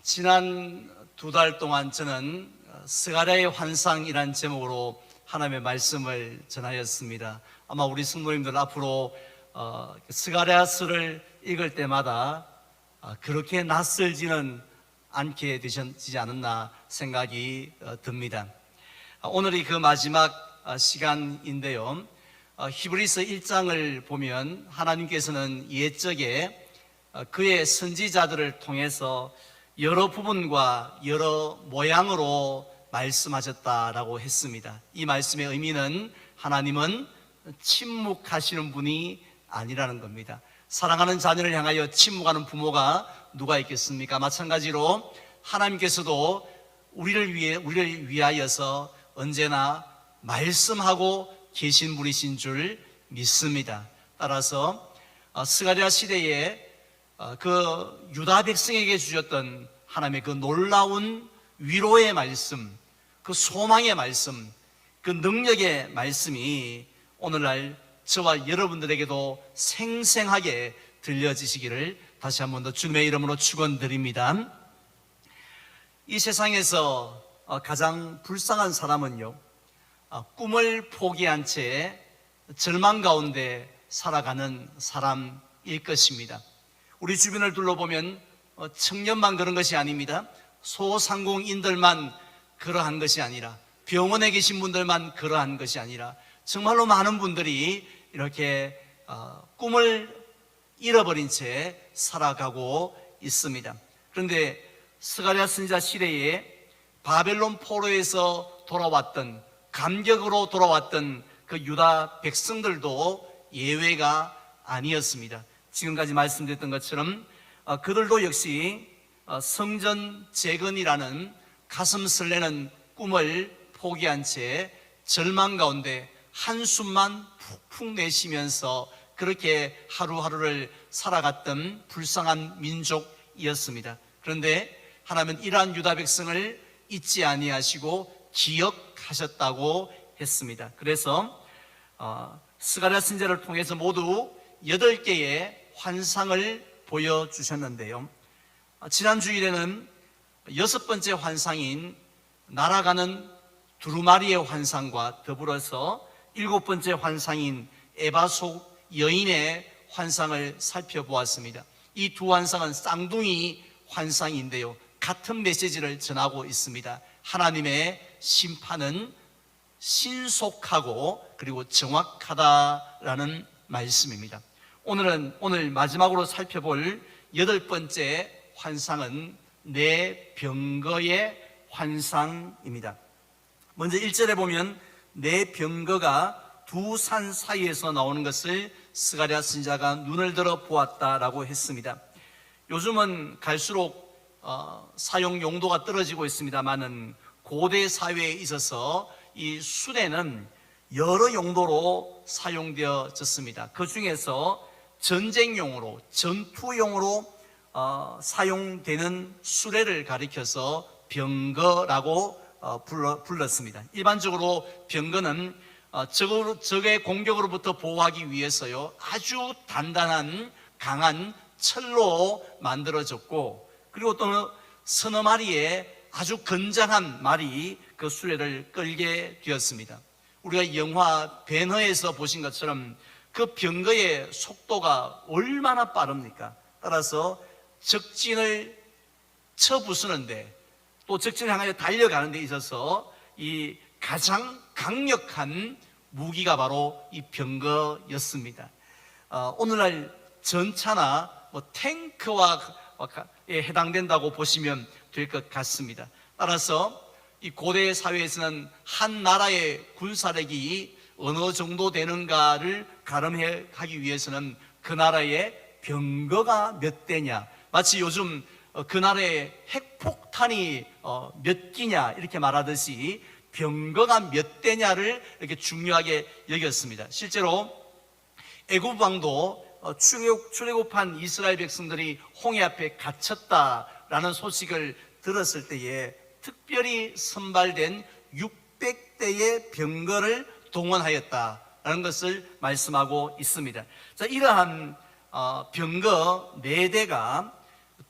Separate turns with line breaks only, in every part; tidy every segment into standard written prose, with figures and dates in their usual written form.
지난 2달 동안 저는 스가랴의 환상이란 제목으로 하나님의 말씀을 전하였습니다. 아마 우리 성도님들 앞으로 스가랴서를 읽을 때마다 그렇게 낯설지는 않게 되지 않았나 생각이 듭니다. 오늘이 그 마지막 시간인데요. 히브리서 1장을 보면 하나님께서는 옛적에 그의 선지자들을 통해서 여러 부분과 여러 모양으로 말씀하셨다라고 했습니다. 이 말씀의 의미는 하나님은 침묵하시는 분이 아니라는 겁니다. 사랑하는 자녀를 향하여 침묵하는 부모가 누가 있겠습니까? 마찬가지로 하나님께서도 우리를 위하여서 언제나 말씀하고 계신 분이신 줄 믿습니다. 따라서 스가랴 시대에 그 유다 백성에게 주셨던 하나님의 그 놀라운 위로의 말씀, 그 소망의 말씀, 그 능력의 말씀이 오늘날 저와 여러분들에게도 생생하게 들려지시기를 다시 한 번 더 주님의 이름으로 축원드립니다. 이 세상에서 가장 불쌍한 사람은요, 꿈을 포기한 채 절망 가운데 살아가는 사람일 것입니다. 우리 주변을 둘러보면 청년만 그런 것이 아닙니다. 소상공인들만 그러한 것이 아니라, 병원에 계신 분들만 그러한 것이 아니라 정말로 많은 분들이 이렇게 꿈을 잃어버린 채 살아가고 있습니다. 그런데 스가랴 선지자 시대에 바벨론 포로에서 돌아왔던, 감격으로 돌아왔던 그 유다 백성들도 예외가 아니었습니다. 지금까지 말씀드렸던 것처럼 그들도 역시 성전 재건이라는 가슴 설레는 꿈을 포기한 채 절망 가운데 한숨만 푹푹 내쉬면서 그렇게 하루하루를 살아갔던 불쌍한 민족이었습니다. 그런데 하나님은 이러한 유다 백성을 잊지 아니하시고 기억하셨다고 했습니다. 그래서 스가랴 선지자를 통해서 모두 8개의 환상을 보여주셨는데요. 지난 주일에는 6번째 환상인 날아가는 두루마리의 환상과 더불어서 7번째 환상인 에바 속 여인의 환상을 살펴보았습니다. 이 두 환상은 쌍둥이 환상인데요, 같은 메시지를 전하고 있습니다. 하나님의 심판은 신속하고 그리고 정확하다라는 말씀입니다. 오늘 마지막으로 살펴볼 8번째 환상은 내 병거의 환상입니다. 먼저 1절에 보면 내 병거가 두 산 사이에서 나오는 것을 스가랴 선지자가 눈을 들어 보았다라고 했습니다. 요즘은 갈수록 사용 용도가 떨어지고 있습니다만은 고대 사회에 있어서 이 수레는 여러 용도로 사용되어졌습니다. 그 중에서 전쟁용으로, 전투용으로 사용되는 수레를 가리켜서 병거라고 불렀습니다. 일반적으로 병거는 적의 공격으로부터 보호하기 위해서요, 아주 단단한 강한 철로 만들어졌고, 그리고 또 서너 마리의 아주 건장한 말이 그 수레를 끌게 되었습니다. 우리가 영화 배너에서 보신 것처럼 그 병거의 속도가 얼마나 빠릅니까? 따라서 적진을 쳐부수는데, 또 적진을 향하여 달려가는 데 있어서 이 가장 강력한 무기가 바로 이 병거였습니다. 오늘날 전차나 탱크와 해당된다고 보시면 될 것 같습니다. 따라서 이 고대 사회에서는 한 나라의 군사력이 어느 정도 되는가를 가늠하기 위해서는 그 나라의 병거가 몇 대냐, 마치 요즘 그 나라의 핵폭탄이 몇 기냐 이렇게 말하듯이 병거가 몇 대냐를 이렇게 중요하게 여겼습니다. 실제로 애굽 왕도 출애굽한 이스라엘 백성들이 홍해 앞에 갇혔다라는 소식을 들었을 때에 특별히 선발된 600대의 병거를 동원하였다라는 것을 말씀하고 있습니다. 자, 이러한 병거 4대가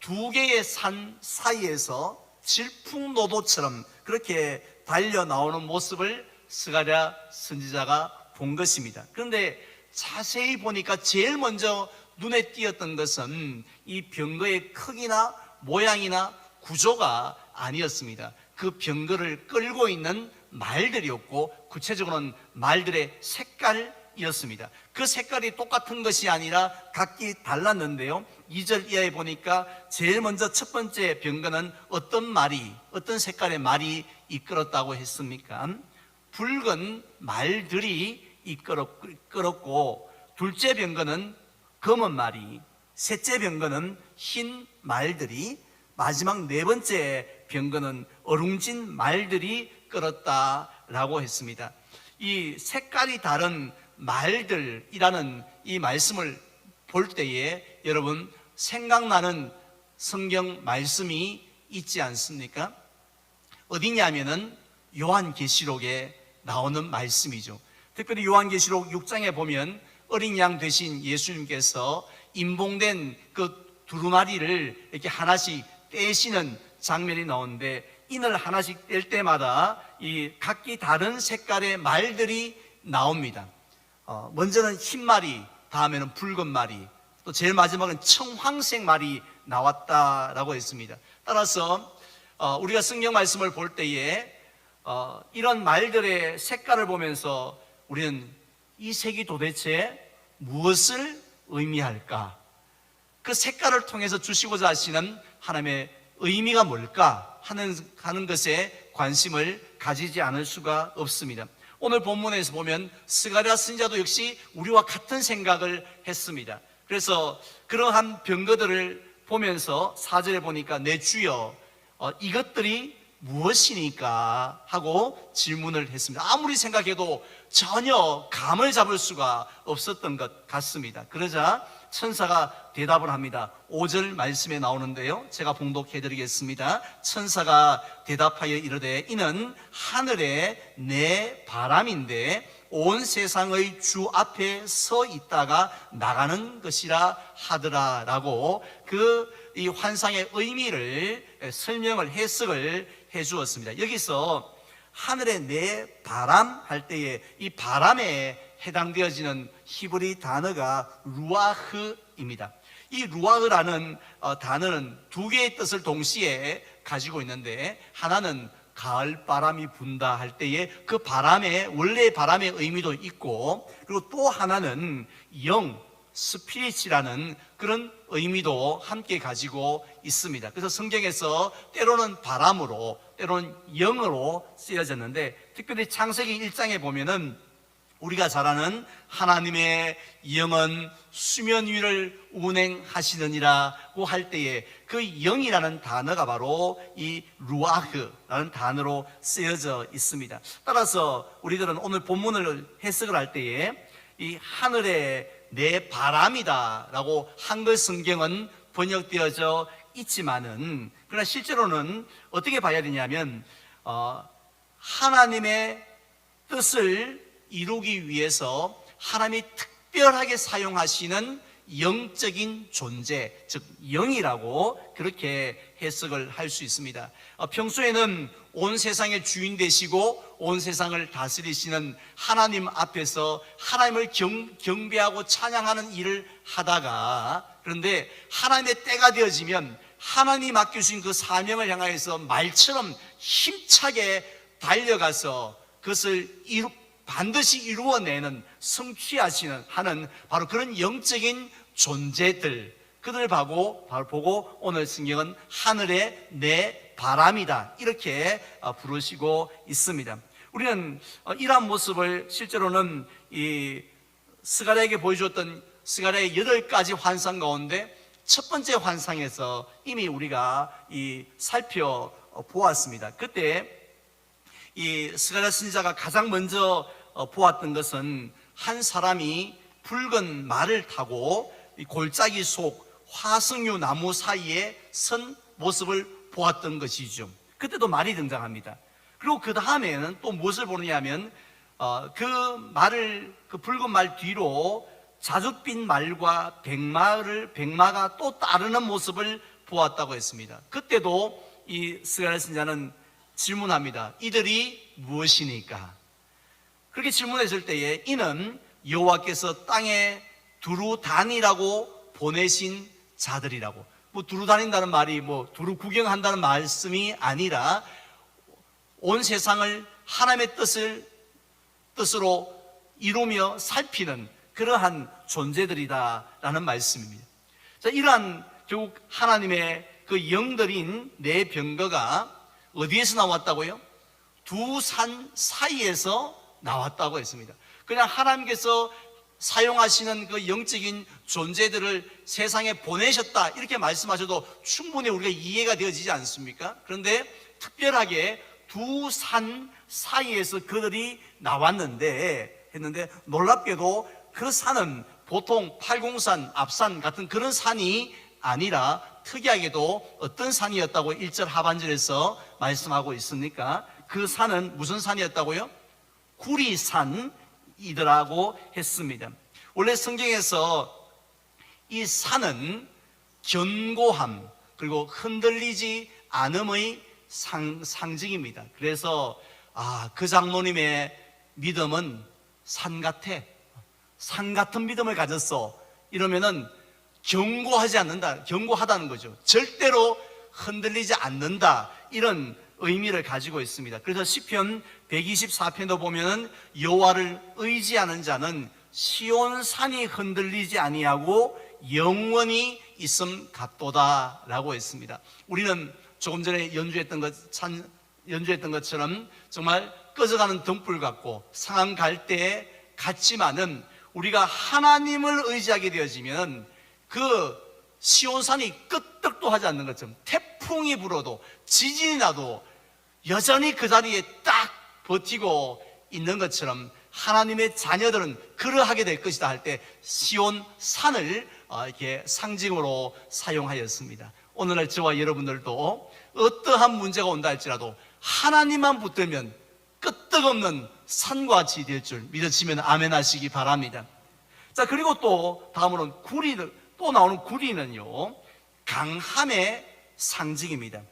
두 개의 산 사이에서 질풍노도처럼 그렇게 달려 나오는 모습을 스가랴 선지자가 본 것입니다. 그런데 자세히 보니까 제일 먼저 눈에 띄었던 것은 이 병거의 크기나 모양이나 구조가 아니었습니다. 그 병거를 끌고 있는 말들이었고, 구체적으로는 말들의 색깔이었습니다. 그 색깔이 똑같은 것이 아니라 각기 달랐는데요, 2절 이하에 보니까 제일 먼저 첫 번째 병거는 어떤 색깔의 말이 이끌었다고 했습니까? 붉은 말들이 이끌었고, 둘째 병거는 검은 말이, 셋째 병거는 흰 말들이, 마지막 네 번째 병거는 어룽진 말들이 끌었다라고 했습니다. 이 색깔이 다른 말들이라는 이 말씀을 볼 때에 여러분 생각나는 성경 말씀이 있지 않습니까? 어디냐면은 요한계시록에 나오는 말씀이죠. 특별히 요한계시록 6장에 보면 어린 양 되신 예수님께서 임봉된 그 두루마리를 이렇게 하나씩 떼시는 장면이 나오는데, 인을 하나씩 뗄 때마다 이 각기 다른 색깔의 말들이 나옵니다. 먼저는 흰 말이, 다음에는 붉은 말이, 또 제일 마지막은 청황색 말이 나왔다라고 했습니다. 따라서 우리가 성경 말씀을 볼 때에 이런 말들의 색깔을 보면서 우리는 이 색이 도대체 무엇을 의미할까? 그 색깔을 통해서 주시고자 하시는 하나님의 의미가 뭘까 하는 것에 관심을 가지지 않을 수가 없습니다. 오늘 본문에서 보면 스가랴 선지자도 역시 우리와 같은 생각을 했습니다. 그래서 그러한 병거들을 보면서 4절에 보니까 내 주여 이것들이 무엇이니까 하고 질문을 했습니다. 아무리 생각해도 전혀 감을 잡을 수가 없었던 것 같습니다. 그러자 천사가 대답을 합니다. 5절 말씀에 나오는데요, 제가 봉독해 드리겠습니다. 천사가 대답하여 이르되 이는 하늘의 내 바람인데 온 세상의 주 앞에 서 있다가 나가는 것이라 하더라 라고 이 환상의 의미를 설명을 해석을 해 주었습니다. 여기서 하늘의 내 바람 할 때에 이 바람에 해당되어지는 히브리 단어가 루아흐입니다. 이 루아흐라는 단어는 두 개의 뜻을 동시에 가지고 있는데, 하나는 가을 바람이 분다 할 때에 그 바람의 원래 바람의 의미도 있고, 그리고 또 하나는 영, 스피릿이라는 그런 의미도 함께 가지고 있습니다. 그래서 성경에서 때로는 바람으로, 때로는 영으로 쓰여졌는데, 특별히 창세기 1장에 보면은 우리가 잘 아는 하나님의 영은 수면 위를 운행하시느니라고 할 때에 그 영이라는 단어가 바로 이 루아흐라는 단어로 쓰여져 있습니다. 따라서 우리들은 오늘 본문을 해석을 할 때에 이 하늘의 내 바람이다라고 한글 성경은 번역되어져 있지만은, 그러나 실제로는 어떻게 봐야 되냐면 하나님의 뜻을 이루기 위해서 하나님이 특별하게 사용하시는 영적인 존재, 즉 영이라고 그렇게 해석을 할 수 있습니다. 평소에는 온 세상의 주인 되시고 온 세상을 다스리시는 하나님 앞에서 하나님을 경배하고 찬양하는 일을 하다가, 그런데 하나님의 때가 되어지면 하나님이 맡겨주신 그 사명을 향하여서 말처럼 힘차게 달려가서 그것을 반드시 이루어내는, 성취하시는 하는 바로 그런 영적인 존재들, 그들을 보고 오늘 성경은 하늘의 내 바람이다 이렇게 부르시고 있습니다. 우리는 이러한 모습을 실제로는 이 스가랴에게 보여주었던 스가랴의 8가지 환상 가운데 첫 번째 환상에서 이미 우리가 살펴보았습니다. 그때 이 스가랴 선지자가 가장 먼저 보았던 것은 한 사람이 붉은 말을 타고 이 골짜기 속 화석류 나무 사이에 선 모습을 보았던 것이죠. 그때도 말이 등장합니다. 그리고 그 다음에는 또 무엇을 보느냐면 그 붉은 말 뒤로 자줏빛 말과 백마가 또 따르는 모습을 보았다고 했습니다. 그때도 이 스가랴 선지자는 질문합니다. 이들이 무엇이니까? 그렇게 질문했을 때에 이는 여호와께서 땅에 두루 다니라고 보내신 자들이라고. 두루 다닌다는 말이 두루 구경한다는 말씀이 아니라 온 세상을 하나님의 뜻으로 이루며 살피는 그러한 존재들이다라는 말씀입니다. 자, 이러한 결국 하나님의 그 영들인 네 병거가 어디에서 나왔다고요? 두 산 사이에서 나왔다고 했습니다. 그냥 하나님께서 사용하시는 그 영적인 존재들을 세상에 보내셨다 이렇게 말씀하셔도 충분히 우리가 이해가 되어지지 않습니까? 그런데 특별하게 두 산 사이에서 그들이 나왔는데 했는데 놀랍게도 그 산은 보통 팔공산, 앞산 같은 그런 산이 아니라 특이하게도 어떤 산이었다고 1절 하반절에서 말씀하고 있습니까? 그 산은 무슨 산이었다고요? 구리산이더라고 했습니다. 원래 성경에서 이 산은 견고함 그리고 흔들리지 않음의 상징입니다. 그래서 그 장로님의 믿음은 산 같아. 산 같은 믿음을 가졌어. 이러면은 견고하지 않는다. 견고하다는 거죠. 절대로 흔들리지 않는다. 이런 의미를 가지고 있습니다. 그래서 시편 124편도 보면은 여호와를 의지하는 자는 시온산이 흔들리지 아니하고 영원히 있음 같도다라고 했습니다. 우리는 조금 전에 연주했던 것처럼 정말 꺼져가는 등불 같고 상한 갈대에 같지만은 우리가 하나님을 의지하게 되어지면 그 시온산이 끄떡도 하지 않는 것처럼 태풍이 불어도 지진이 나도 여전히 그 자리에 딱 버티고 있는 것처럼 하나님의 자녀들은 그러하게 될 것이다 할 때 시온산을 이렇게 상징으로 사용하였습니다. 오늘날 저와 여러분들도 어떠한 문제가 온다 할지라도 하나님만 붙들면 끄떡없는 산과 같이 될 줄 믿으시면 아멘 하시기 바랍니다. 자, 그리고 또 다음으로는 또 나오는 구리는요, 강함의 상징입니다.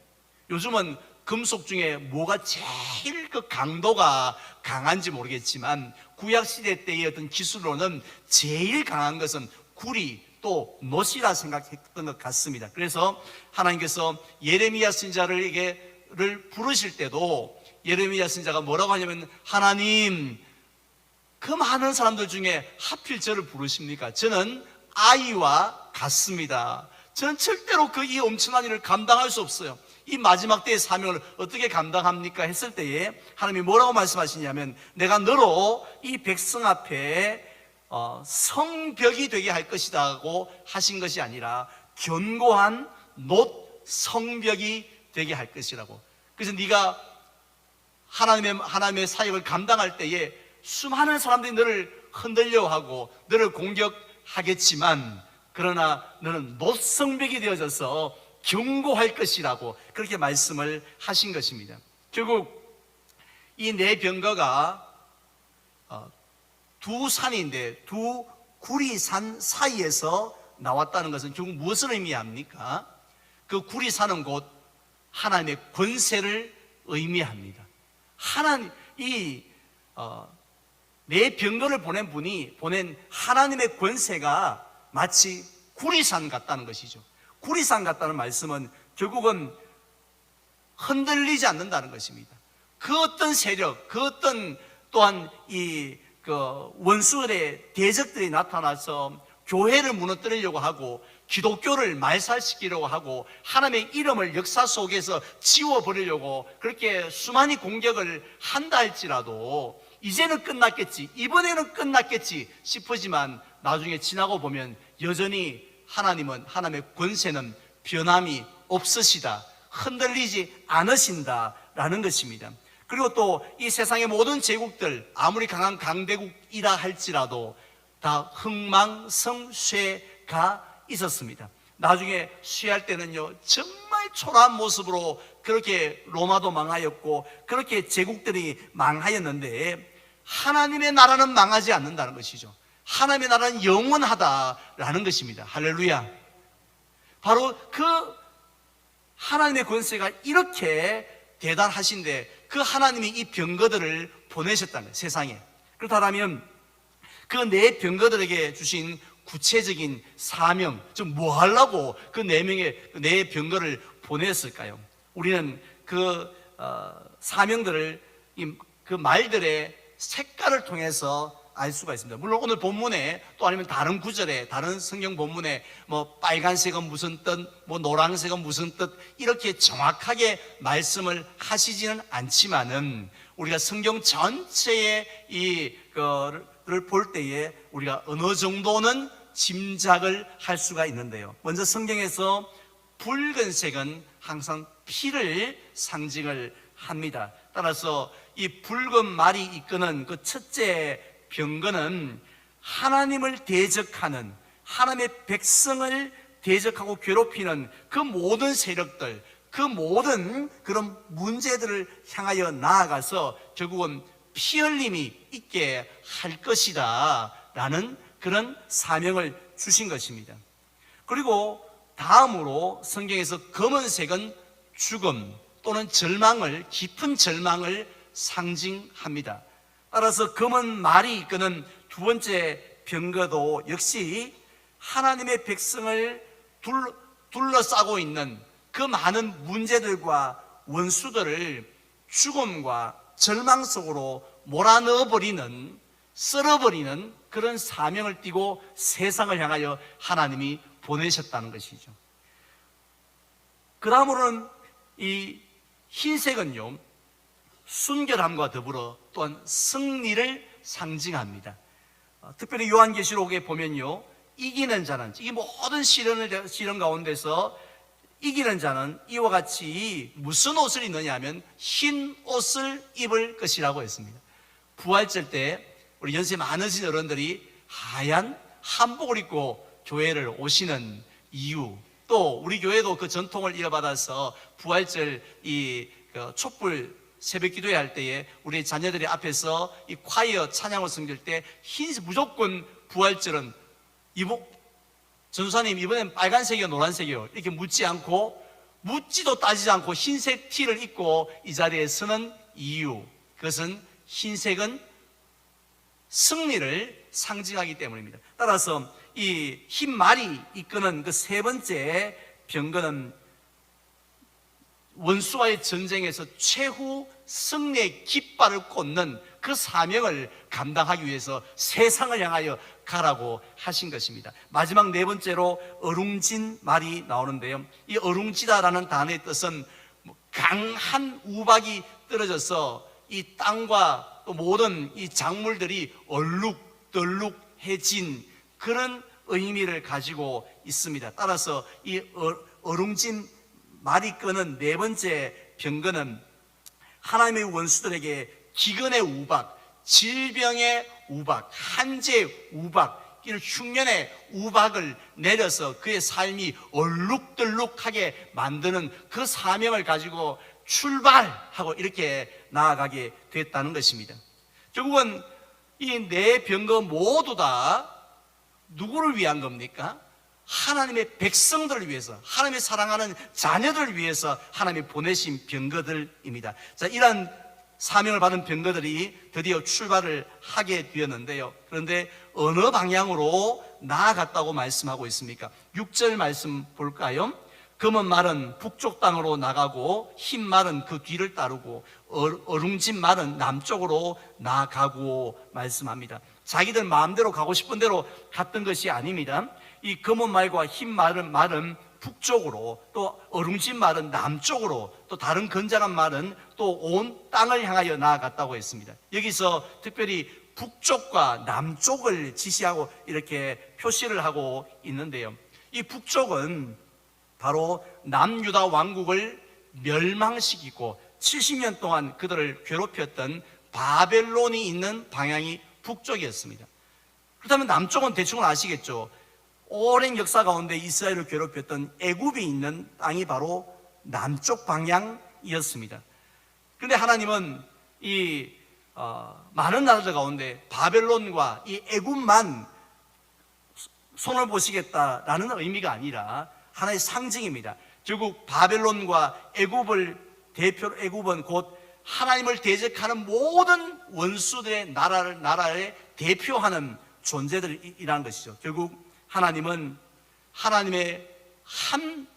요즘은 금속 중에 뭐가 제일 그 강도가 강한지 모르겠지만 구약시대 때의 어떤 기술로는 제일 강한 것은 구리 또 못이라 생각했던 것 같습니다. 그래서 하나님께서 예레미야 선지자를 부르실 때도 예레미야 선지자가 뭐라고 하냐면 하나님 그 많은 사람들 중에 하필 저를 부르십니까? 저는 아이와 같습니다. 저는 절대로 이 엄청난 일을 감당할 수 없어요. 이 마지막 때의 사명을 어떻게 감당합니까? 했을 때에 하나님이 뭐라고 말씀하시냐면 내가 너로 이 백성 앞에 성벽이 되게 할 것이라고 하신 것이 아니라 견고한 놋 성벽이 되게 할 것이라고. 그래서 네가 하나님의 사역을 감당할 때에 수많은 사람들이 너를 흔들려 하고 너를 공격하겠지만 그러나 너는 놋 성벽이 되어져서 견고할 것이라고 그렇게 말씀을 하신 것입니다. 결국 이 네 병거가 두 산인데 두 구리산 사이에서 나왔다는 것은 결국 무엇을 의미합니까? 그 구리산은 곧 하나님의 권세를 의미합니다. 네 병거를 보낸 분이 보낸 하나님의 권세가 마치 구리산 같다는 것이죠. 구리산 같다는 말씀은 결국은 흔들리지 않는다는 것입니다. 그 어떤 세력, 그 어떤 또한 원수들의 대적들이 나타나서 교회를 무너뜨리려고 하고 기독교를 말살시키려고 하고 하나님의 이름을 역사 속에서 지워버리려고 그렇게 수많이 공격을 한다 할지라도 이제는 끝났겠지, 이번에는 끝났겠지 싶으지만 나중에 지나고 보면 여전히 하나님의 권세는 변함이 없으시다, 흔들리지 않으신다라는 것입니다. 그리고 또 이 세상의 모든 제국들 아무리 강한 강대국이라 할지라도 다 흥망성쇠가 있었습니다. 나중에 쇠할 때는요 정말 초라한 모습으로 그렇게 로마도 망하였고 그렇게 제국들이 망하였는데 하나님의 나라는 망하지 않는다는 것이죠. 하나님의 나라는 영원하다라는 것입니다. 할렐루야. 바로 그 하나님의 권세가 이렇게 대단하신데 그 하나님이 이 병거들을 보내셨다는 거예요, 세상에. 그렇다면 그 네 병거들에게 주신 구체적인 사명, 좀 뭐 하려고 그 네 병거를 보냈을까요? 우리는 그 사명들을 그 말들의 색깔을 통해서 알 수가 있습니다. 물론 오늘 본문에 또 아니면 다른 구절에, 다른 성경 본문에 뭐 빨간색은 무슨 뜻, 뭐 노란색은 무슨 뜻, 이렇게 정확하게 말씀을 하시지는 않지만은 우리가 성경 전체의 이거를 볼 때에 우리가 어느 정도는 짐작을 할 수가 있는데요. 먼저 성경에서 붉은색은 항상 피를 상징을 합니다. 따라서 이 붉은 말이 이끄는 그 첫째 병거는 하나님을 대적하는, 하나님의 백성을 대적하고 괴롭히는 그 모든 세력들, 그 모든 그런 문제들을 향하여 나아가서 결국은 피 흘림이 있게 할 것이다 라는 그런 사명을 주신 것입니다. 그리고 다음으로 성경에서 검은색은 죽음 또는 절망을, 깊은 절망을 상징합니다. 따라서 검은 말이 이끄는 두 번째 병거도 역시 하나님의 백성을 둘러싸고 있는 그 많은 문제들과 원수들을 죽음과 절망 속으로 몰아넣어버리는, 썰어버리는 그런 사명을 띠고 세상을 향하여 하나님이 보내셨다는 것이죠. 그 다음으로는 이 흰색은요, 순결함과 더불어 또한 승리를 상징합니다. 특별히 요한계시록에 보면요, 이기는 자는, 이 모든 시련 가운데서 이기는 자는 이와 같이 무슨 옷을 입느냐 하면 흰 옷을 입을 것이라고 했습니다. 부활절 때 우리 연세 많으신 어른들이 하얀 한복을 입고 교회를 오시는 이유, 또 우리 교회도 그 전통을 이어받아서 부활절 촛불 새벽 기도회 할 때에 우리 자녀들이 앞에서 이 콰이어 찬양을 섬길 때 흰색, 무조건 부활절은 전도사님 이번엔 빨간색이요 노란색이요 이렇게 묻지 않고, 묻지도 따지지 않고 흰색 티를 입고 이 자리에 서는 이유, 그것은 흰색은 승리를 상징하기 때문입니다. 따라서 이 흰 말이 이끄는 그 세 번째 병거는 원수와의 전쟁에서 최후 승리의 깃발을 꽂는 그 사명을 감당하기 위해서 세상을 향하여 가라고 하신 것입니다. 마지막 네 번째로 어룽진 말이 나오는데요, 이 어룽지다라는 단어의 뜻은 강한 우박이 떨어져서 이 땅과 또 모든 이 작물들이 얼룩덜룩해진 그런 의미를 가지고 있습니다. 따라서 이 어룽진 말이 끄는 네 번째 병거는 하나님의 원수들에게 기근의 우박, 질병의 우박, 한재의 우박, 이런 흉년의 우박을 내려서 그의 삶이 얼룩덜룩하게 만드는 그 사명을 가지고 출발하고 이렇게 나아가게 됐다는 것입니다. 결국은 이 네 병거 모두 다 누구를 위한 겁니까? 하나님의 백성들을 위해서, 하나님의 사랑하는 자녀들을 위해서 하나님이 보내신 병거들입니다. 자, 이러한 사명을 받은 병거들이 드디어 출발을 하게 되었는데요. 그런데 어느 방향으로 나아갔다고 말씀하고 있습니까? 6절 말씀 볼까요? 검은 말은 북쪽 땅으로 나가고 흰 말은 그 뒤를 따르고 어룽진 말은 남쪽으로 나가고 말씀합니다. 자기들 마음대로 가고 싶은 대로 갔던 것이 아닙니다. 이 검은 말과 흰 말은 북쪽으로, 또 어룽진 말은 남쪽으로, 또 다른 건장한 말은 또 온 땅을 향하여 나아갔다고 했습니다. 여기서 특별히 북쪽과 남쪽을 지시하고 이렇게 표시를 하고 있는데요, 이 북쪽은 바로 남유다 왕국을 멸망시키고 70년 동안 그들을 괴롭혔던 바벨론이 있는 방향이 북쪽이었습니다. 그렇다면 남쪽은 대충 아시겠죠? 오랜 역사 가운데 이스라엘을 괴롭혔던 애굽이 있는 땅이 바로 남쪽 방향이었습니다. 그런데 하나님은 이 많은 나라들 가운데 바벨론과 이 애굽만 손을 보시겠다라는 의미가 아니라 하나의 상징입니다. 결국 바벨론과 애굽은 곧 하나님을 대적하는 모든 원수들의 나라를 대표하는 존재들이라는 것이죠. 결국 하나님은 하나님의 한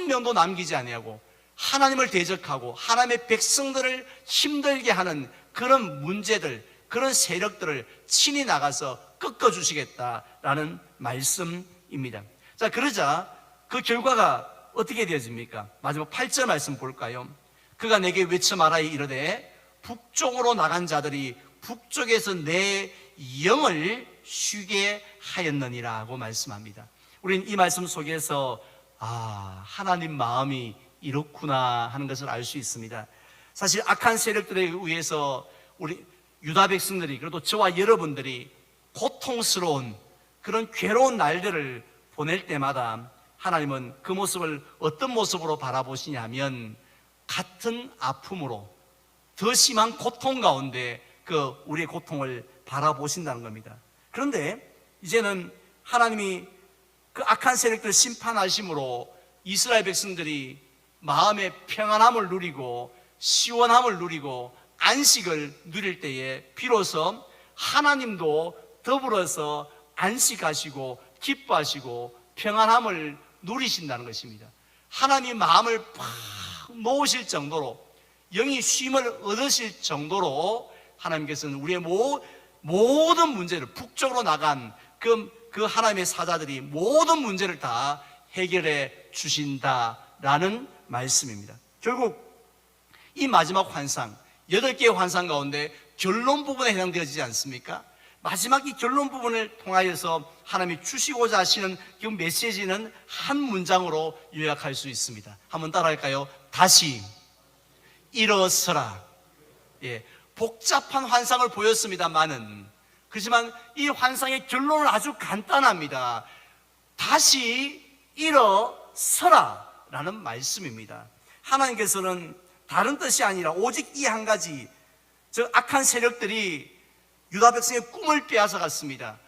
명도 남기지 아니하고 하나님을 대적하고 하나님의 백성들을 힘들게 하는 그런 문제들, 그런 세력들을 친히 나가서 꺾어주시겠다라는 말씀입니다. 자, 그러자 그 결과가 어떻게 되어집니까? 마지막 8절 말씀 볼까요? 그가 내게 외쳐 말하여 이르되 북쪽으로 나간 자들이 북쪽에서 내 영을 쉬게 하였느니라 하고 말씀합니다. 우리는 이 말씀 속에서 하나님 마음이 이렇구나 하는 것을 알 수 있습니다. 사실 악한 세력들에 의해서 우리 유다 백성들이, 그래도 저와 여러분들이 고통스러운 그런 괴로운 날들을 보낼 때마다 하나님은 그 모습을 어떤 모습으로 바라보시냐면 같은 아픔으로 더 심한 고통 가운데 그 우리의 고통을 바라보신다는 겁니다. 그런데 이제는 하나님이 그 악한 세력들을 심판하심으로 이스라엘 백성들이 마음의 평안함을 누리고 시원함을 누리고 안식을 누릴 때에 비로소 하나님도 더불어서 안식하시고 기뻐하시고 평안함을 누리신다는 것입니다. 하나님이 마음을 팍 놓으실 정도로, 영이 쉼을 얻으실 정도로 하나님께서는 우리의 모든 문제를, 북쪽으로 나간 그 하나님의 사자들이 모든 문제를 다 해결해 주신다라는 말씀입니다. 결국 이 마지막 환상, 8개의 환상 가운데 결론 부분에 해당되어지지 않습니까? 마지막 이 결론 부분을 통하여서 하나님이 주시고자 하시는 그 메시지는 한 문장으로 요약할 수 있습니다. 한번 따라할까요? 다시 일어서라. 복잡한 환상을 보였습니다만은, 그렇지만 이 환상의 결론은 아주 간단합니다. 다시 일어서라 라는 말씀입니다. 하나님께서는 다른 뜻이 아니라 오직 이 한 가지, 저 악한 세력들이 유다 백성의 꿈을 빼앗아 갔습니다.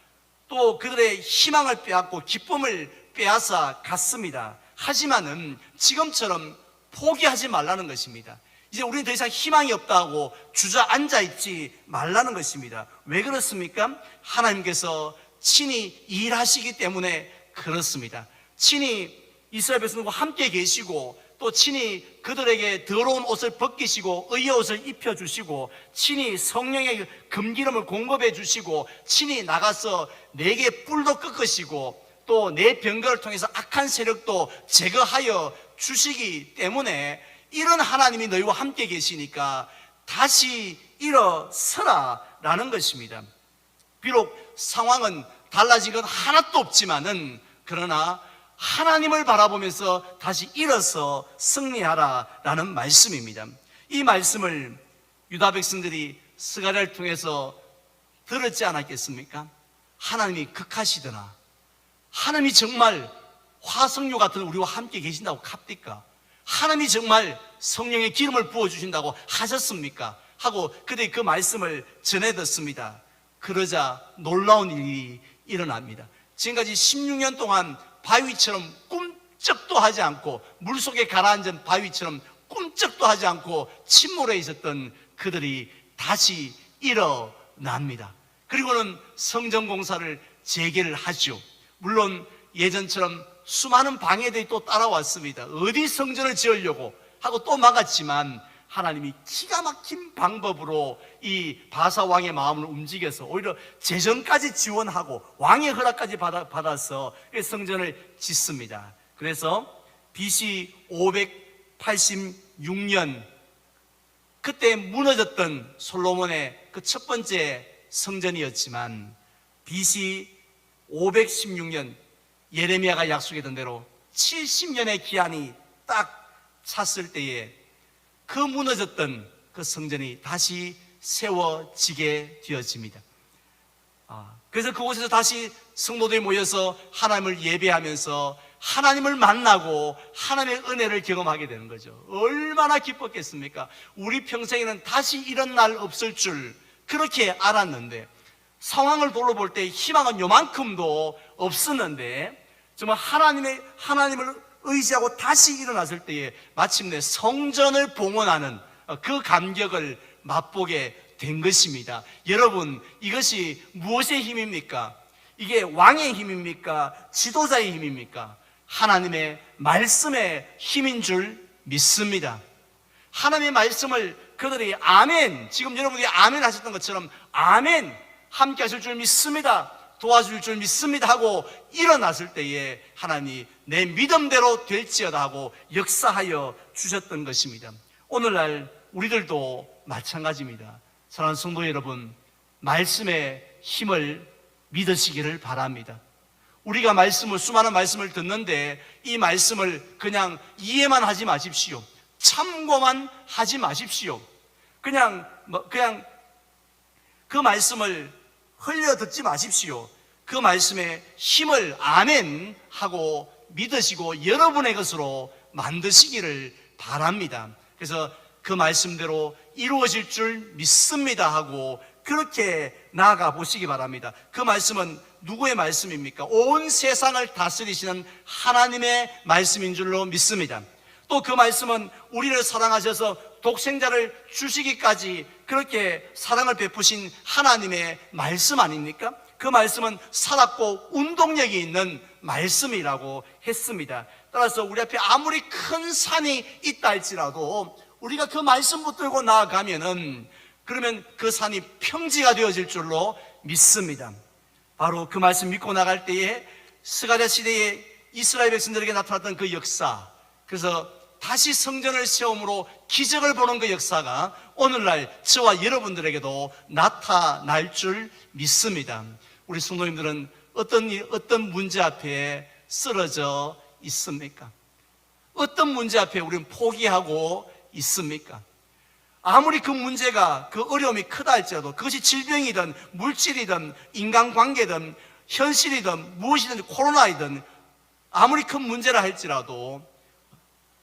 또 그들의 희망을 빼앗고 기쁨을 빼앗아 갔습니다. 하지만은 지금처럼 포기하지 말라는 것입니다. 이제 우리는 더 이상 희망이 없다고 주저앉아 있지 말라는 것입니다. 왜 그렇습니까? 하나님께서 친히 일하시기 때문에 그렇습니다. 친히 이스라엘 백성과 함께 계시고 또 친히 그들에게 더러운 옷을 벗기시고 의의 옷을 입혀주시고 친히 성령의 금기름을 공급해 주시고 친히 나가서 내게 뿔도 꺾으시고 또 내 병거를 통해서 악한 세력도 제거하여 주시기 때문에 이런 하나님이 너희와 함께 계시니까 다시 일어서라 라는 것입니다. 비록 상황은 달라진 건 하나도 없지만은 그러나 하나님을 바라보면서 다시 일어서 승리하라 라는 말씀입니다. 이 말씀을 유다 백성들이 스가랴를 통해서 들었지 않았겠습니까? 하나님이 극하시더나, 하나님이 정말 화석류 같은 우리와 함께 계신다고 합니까? 하나님이 정말 성령의 기름을 부어주신다고 하셨습니까? 하고 그들이 그 말씀을 전해 듣습니다. 그러자 놀라운 일이 일어납니다. 지금까지 16년 동안 바위처럼 꿈쩍도 하지 않고, 물속에 가라앉은 바위처럼 꿈쩍도 하지 않고 침몰해 있었던 그들이 다시 일어납니다. 그리고는 성전 공사를 재개를 하죠. 물론 예전처럼 수많은 방해들이 또 따라왔습니다. 어디 성전을 지으려고 하고 또 막았지만 하나님이 기가 막힌 방법으로 이 바사 왕의 마음을 움직여서 오히려 재정까지 지원하고 왕의 허락까지 받아서 성전을 짓습니다. 그래서 BC 586년 그때 무너졌던 솔로몬의 그 첫 번째 성전이었지만 BC 516년 예레미야가 약속했던 대로 70년의 기한이 딱 찼을 때에 그 무너졌던 그 성전이 다시 세워지게 되어집니다. 그래서 그곳에서 다시 성도들이 모여서 하나님을 예배하면서 하나님을 만나고 하나님의 은혜를 경험하게 되는 거죠. 얼마나 기뻤겠습니까? 우리 평생에는 다시 이런 날 없을 줄 그렇게 알았는데, 상황을 돌아볼 때 희망은 요만큼도 없었는데, 정말 하나님을 의지하고 다시 일어났을 때에 마침내 성전을 봉헌하는 그 감격을 맛보게 된 것입니다. 여러분, 이것이 무엇의 힘입니까? 이게 왕의 힘입니까? 지도자의 힘입니까? 하나님의 말씀의 힘인 줄 믿습니다. 하나님의 말씀을 그들이 아멘, 지금 여러분이 아멘 하셨던 것처럼 아멘 함께 하실 줄 믿습니다, 도와줄 줄 믿습니다 하고 일어났을 때에 하나님이 내 믿음대로 될지어다 하고 역사하여 주셨던 것입니다. 오늘날 우리들도 마찬가지입니다. 사랑하는 성도 여러분, 말씀의 힘을 믿으시기를 바랍니다. 우리가 수많은 말씀을 듣는데 이 말씀을 그냥 이해만 하지 마십시오. 참고만 하지 마십시오. 그냥 그 말씀을 흘려 듣지 마십시오. 그 말씀의 힘을 아멘 하고 믿으시고 여러분의 것으로 만드시기를 바랍니다. 그래서 그 말씀대로 이루어질 줄 믿습니다 하고 그렇게 나아가 보시기 바랍니다. 그 말씀은 누구의 말씀입니까? 온 세상을 다스리시는 하나님의 말씀인 줄로 믿습니다. 또 그 말씀은 우리를 사랑하셔서 독생자를 주시기까지 그렇게 사랑을 베푸신 하나님의 말씀 아닙니까? 그 말씀은 살았고 운동력이 있는 말씀이라고 했습니다. 따라서 우리 앞에 아무리 큰 산이 있다 할지라도 우리가 그 말씀 붙들고 나아가면은 그러면 그 산이 평지가 되어질 줄로 믿습니다. 바로 그 말씀 믿고 나갈 때에 스가랴 시대에 이스라엘 백성들에게 나타났던 그 역사, 그래서 다시 성전을 세움으로 기적을 보는 그 역사가 오늘날 저와 여러분들에게도 나타날 줄 믿습니다. 우리 성도님들은 어떤 문제 앞에 쓰러져 있습니까? 어떤 문제 앞에 우리는 포기하고 있습니까? 아무리 그 문제가, 그 어려움이 크다 할지라도 그것이 질병이든 물질이든 인간관계든 현실이든 무엇이든 코로나이든 아무리 큰 문제라 할지라도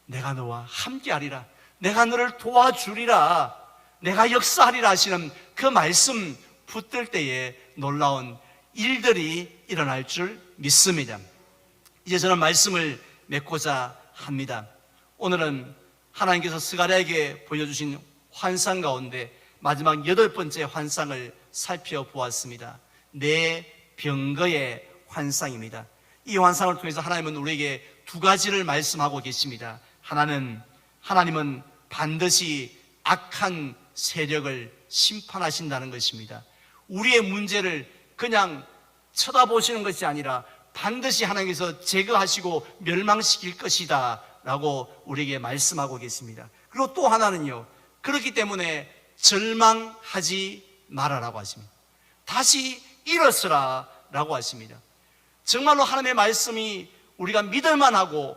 내가 너와 함께하리라, 내가 너를 도와주리라, 내가 역사하리라 하시는 그 말씀 붙들 때에 놀라운 일들이 일어날 줄 믿습니다. 이제 저는 말씀을 맺고자 합니다. 오늘은 하나님께서 스가랴에게 보여주신 환상 가운데 마지막 8번째 환상을 살펴보았습니다. 내 병거의 환상입니다. 이 환상을 통해서 하나님은 우리에게 두 가지를 말씀하고 계십니다. 하나님은 반드시 악한 세력을 심판하신다는 것입니다. 우리의 문제를 그냥 쳐다보시는 것이 아니라 반드시 하나님께서 제거하시고 멸망시킬 것이다 라고 우리에게 말씀하고 계십니다. 그리고 또 하나는요, 그렇기 때문에 절망하지 말아라고 하십니다. 다시 일어서라 라고 하십니다. 정말로 하나님의 말씀이 우리가 믿을만 하고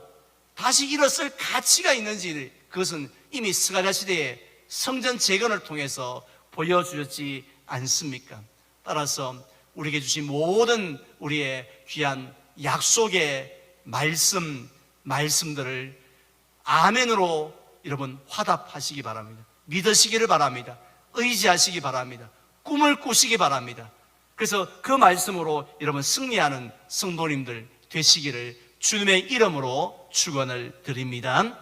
다시 일어설 가치가 있는지, 그것은 이미 스가랴 시대의 성전 재건을 통해서 보여주셨지 않습니까? 따라서 우리에게 주신 모든 우리의 귀한 약속의 말씀들을 아멘으로 여러분 화답하시기 바랍니다. 믿으시기를 바랍니다. 의지하시기 바랍니다. 꿈을 꾸시기 바랍니다. 그래서 그 말씀으로 여러분 승리하는 성도님들 되시기를 주님의 이름으로 축원을 드립니다.